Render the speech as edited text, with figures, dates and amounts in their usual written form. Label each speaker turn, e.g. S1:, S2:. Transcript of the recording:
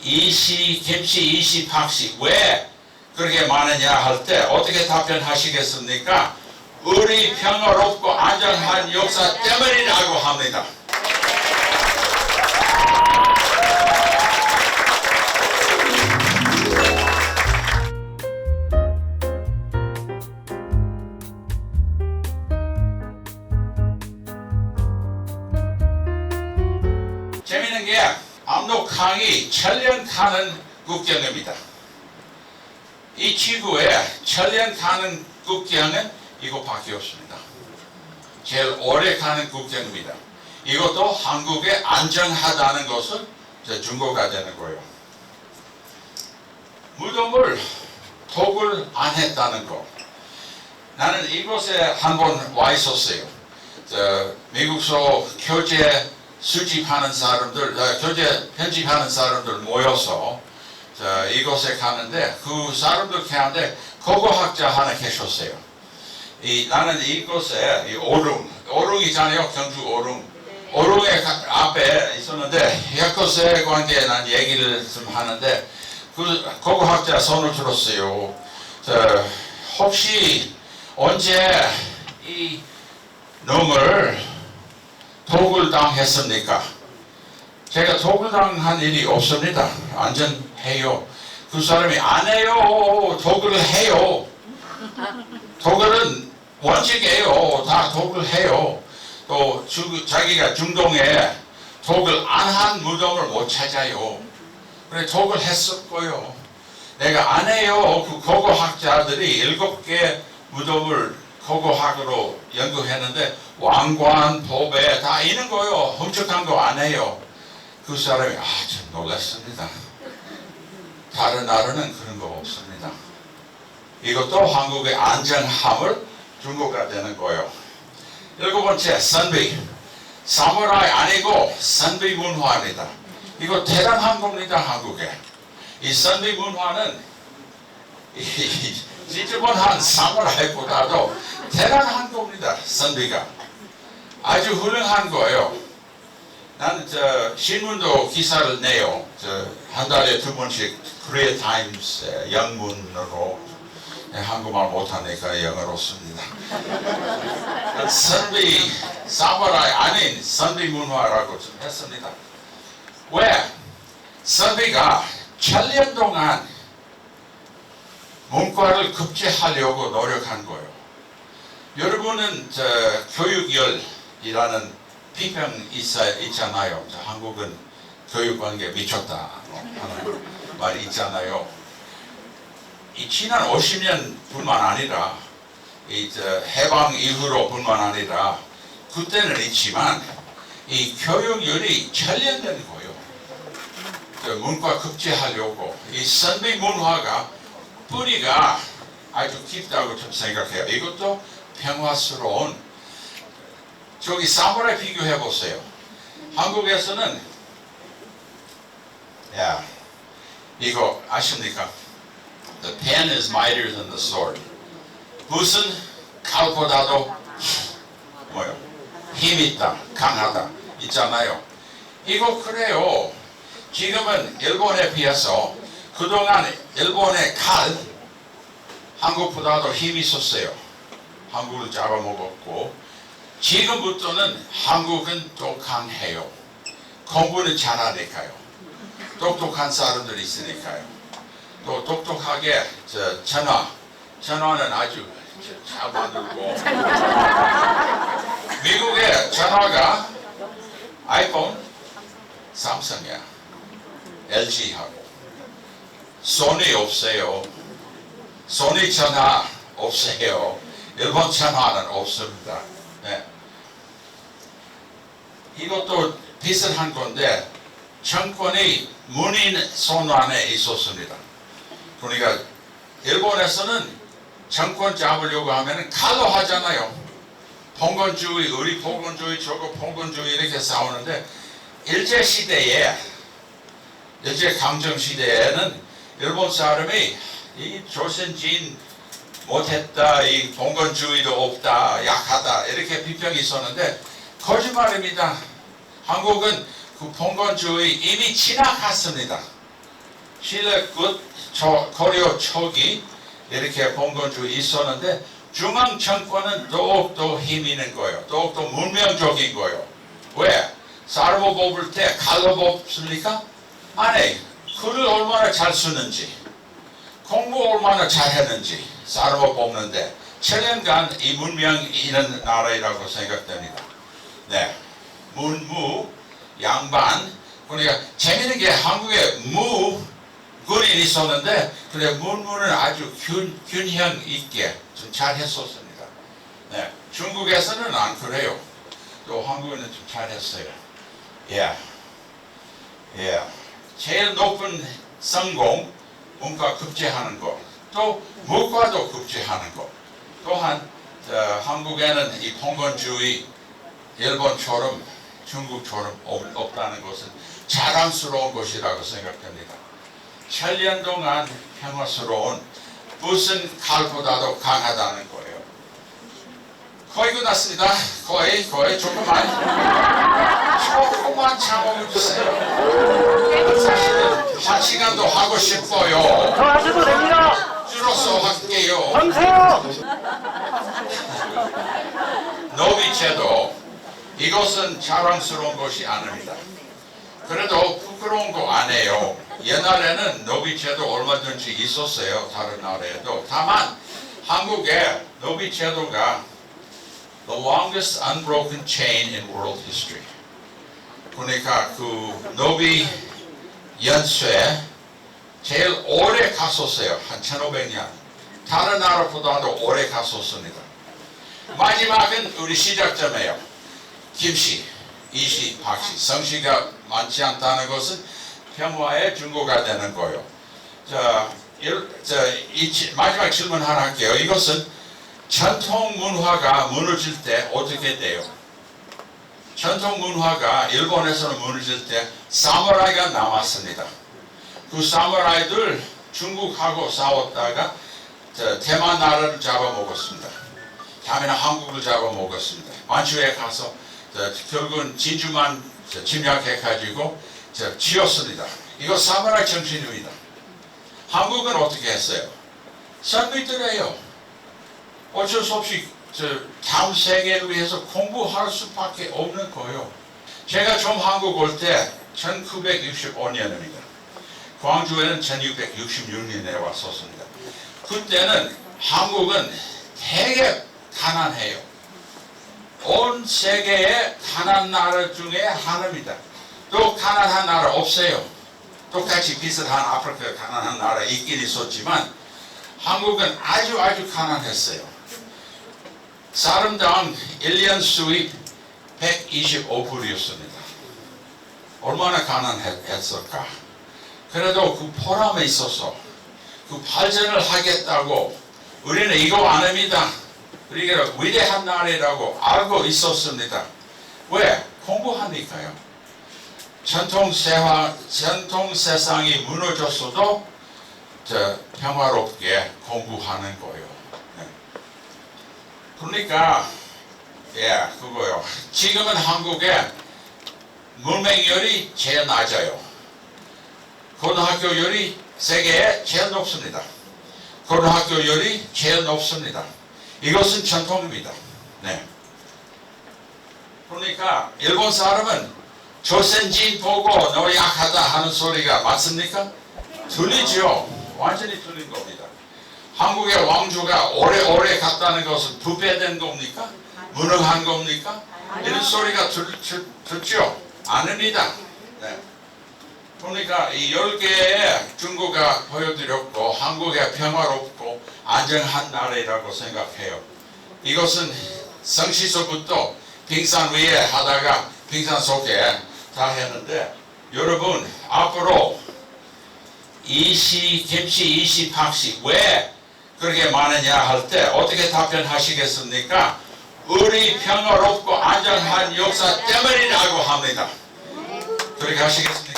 S1: 이시, 김씨, 이시, 박씨 왜 그렇게 많으냐 할 때 어떻게 답변하시겠습니까? 우리 평화롭고 안전한 역사 때문이라고 합니다. 재미있는 게 압록강이 천년 가는 국경입니다. 이 지구에 천년 가는 국경은 이곳밖에 없습니다. 제일 오래 가는 국경입니다. 이것도 한국에 안전하다는 것은 증거가 되는 거예요. 무덤을 독을 안 했다는 거. 나는 이곳에 한번 와 있었어요. 미국서 교재 수집하는 사람들, 교재 편집하는 사람들 모여서 이곳에 가는데 그 사람들 가운데 고고학자 하나 계셨어요. 나는 이곳에 오릉이잖아요. 경주 오릉의 앞에 있었는데 이것에 관계에 난 얘기를 좀 하는데 그 고고학자 손을 들었어요. 혹시 언제 이 놈을 독을 당했습니까? 제가 독을 당한 일이 없습니다. 안전해요. 그 사람이 안 해요. 독을 해요. 독을은 원칙이에요. 다 독을 해요. 또 자기가 중동에 독을 안 한 무덤을 못 찾아요. 그래 독을 했을 거예요. 내가 안 해요. 그 고고학자들이 7개 무덤을 고고학으로 연구했는데 왕관, 보배 다 있는 거예요. 훔쳐간 거 안 해요. 그 사람이 참 놀랐습니다. 다른 나라는 그런 거 없습니다. 이것도 한국의 안전함을 증거가 되는 거예요. 7번째, 선비. 사무라이 아니고 선비 문화입니다. 이거 대단한 겁니다. 한국에. 이 선비 문화는 지저분한 사무라이보다도 대단한 겁니다. 선비가. 아주 훌륭한 거예요. 나는 신문도 기사를 내요. 한 달에 2번씩 코리아 타임스 영문으로. 한국말 못하니까 영어로 씁니다. 선비, 사무라이 아닌 선비 문화라고 좀 했습니다. 왜? 선비가 7년 동안 문과를 급제하려고 노력한 거예요. 여러분은 교육열이라는 비평 있잖아요. 한국은 교육관계 미쳤다 하는 말 있잖아요. 이 지난 50년 뿐만 아니라 해방 이후로 뿐만 아니라 그때는 있지만 이 교육열이 7년 된 거예요. 문과 급제하려고 이 선비 문화가 뿌리가 아주 깊다고 좀 생각해요. 이것도 평화스러운 저기 사무라이 비교해 보세요. 한국에서는 이거 아십니까? The pen is mightier than the sword. 무슨 칼보다도 힘 있다, 강하다 있잖아요. 이거 그래요. 지금은 일본에 비해서 그동안 일본의 칼 한국보다도 힘이 있었어요. 한국을 잡아먹었고 지금부터는 한국은 또 강해요. 공부는 잘하니까요. 똑똑한 사람들이 있으니까요. 또 똑똑하게 전화는 아주 잘 만들고 미국의 전화가 아이폰, 삼성이야. LG하고 소니 없어요. 소니 전화 없어요. 일본 전화는 없습니다. 네. 이것도 비슷한 건데 정권이 문인 손 안에 있었습니다. 그러니까 일본에서는 정권 잡으려고 하면 칼로 하잖아요. 봉건주의, 우리 봉건주의, 저거 봉건주의 이렇게 싸우는데 일제강점시대에는 일본 사람이 이 조선진 못했다, 이 봉건주의도 없다, 약하다 이렇게 비평이 있었는데 거짓말입니다. 한국은 그 봉건주의 이미 지나갔습니다. 신라 끝 고려 초기 이렇게 봉건주의 있었는데 중앙 정권은 더욱더 힘 있는 거예요. 더욱더 문명적인 거예요. 왜? 쌀로 뽑을 때 칼로 뽑습니까? 아니, 글을 얼마나 잘 쓰는지, 공부 얼마나 잘했는지 쌀로 뽑는데 7년간 이 문명이 있는 나라라고 생각됩니다. 네, 문무, 양반. 그러니까 재미있는 게 한국에 군인이 있었는데 근데 문무는 아주 균형 있게 좀 잘했었습니다. 네, 중국에서는 안 그래요. 또 한국에는 좀 잘했어요. 제일 높은 성공, 문과 급제하는 것, 또 무과도 급제하는 것. 또한 한국에는 이 봉건주의 일본처럼 중국처럼 없다는 것은 자랑스러운 것이라고 생각됩니다. 7년 동안 평화스러운 무슨 칼보다도 강하다는 거예요. 거의 끝났습니다. 거의 조금만 참아주세요. 사실은 1시간도 하고 싶어요.
S2: 더 하셔도 됩니다.
S1: 줄어서 할게요.
S2: 하세요.
S1: 노비제도, 이것은 자랑스러운 것이 아닙니다. 그래도 부끄러운 거 아니에요. 옛날에는 노비제도 얼마든지 있었어요. 다른 나라에도. 다만 한국의 노비제도가 the longest unbroken chain in world history. 그러니까 그 노비 연수에 제일 오래 갔었어요. 한 1500년. 다른 나라보다도 오래 갔었습니다. 마지막은 우리 시작점이에요. 김씨, 이씨, 박씨. 성씨가 많지 않다는 것은 평화의 증거가 되는 거예요. 마지막 질문 하나 할게요. 이것은 전통 문화가 무너질 때 어떻게 돼요? 전통 문화가 일본에서는 무너질 때 사무라이가 남았습니다. 그 사무라이들 중국하고 싸웠다가 대만 나라를 잡아먹었습니다. 다음에는 한국을 잡아먹었습니다. 만주에 가서 결국은 진주만 침략해가지고 지었습니다. 이거 사무라이 정신입니다. 한국은 어떻게 했어요? 선비들이에요. 어쩔 수 없이 다음 세계를 위해서 공부할 수밖에 없는 거예요. 제가 처음 한국 올 때 1965년입니다. 광주에는 1666년에 왔었습니다. 그때는 한국은 되게 가난해요. 온 세계의 가난한 나라 중에 하나입니다. 또 가난한 나라 없어요. 똑같이 비슷한 아프리카 가난한 나라 있긴 있었지만 한국은 아주 가난했어요. 사람당 1년 수입 125불이었습니다. 얼마나 가난했을까. 그래도 그 보람에 있어서 그 발전을 하겠다고 우리는 이거 안 합니다. 우리가 위대한 나라라고 알고 있었습니다. 왜? 공부하니까요. 전통 세상이 무너졌어도 평화롭게 공부하는 거예요. 그러니까 그거요. 지금은 한국의 문맹률이 제일 낮아요. 고등학교율이 세계에 제일 높습니다. 고등학교율이 제일 높습니다. 이것은 전통입니다. 네. 그러니까 일본 사람은 조선진 보고 너 약하다 하는 소리가 맞습니까? 틀리죠. 완전히 틀린 겁니다. 한국의 왕조가 오래오래 갔다는 것은 부패된 겁니까? 무능한 겁니까? 이런 소리가 듣죠? 아닙니다. 네. 그러니까 이 10개의 증거가 보여드렸고 한국의 평화롭고 안정한 나라라고 생각해요. 이것은 성시서부터 빙산 위에 하다가 빙산 속에 다 했는데 여러분 앞으로 이씨, 김씨, 이씨, 박씨 왜 그렇게 많으냐 할 때 어떻게 답변하시겠습니까? 우리 평화롭고 안정한 역사 때문이라고 합니다. 그렇게 하시겠습니까?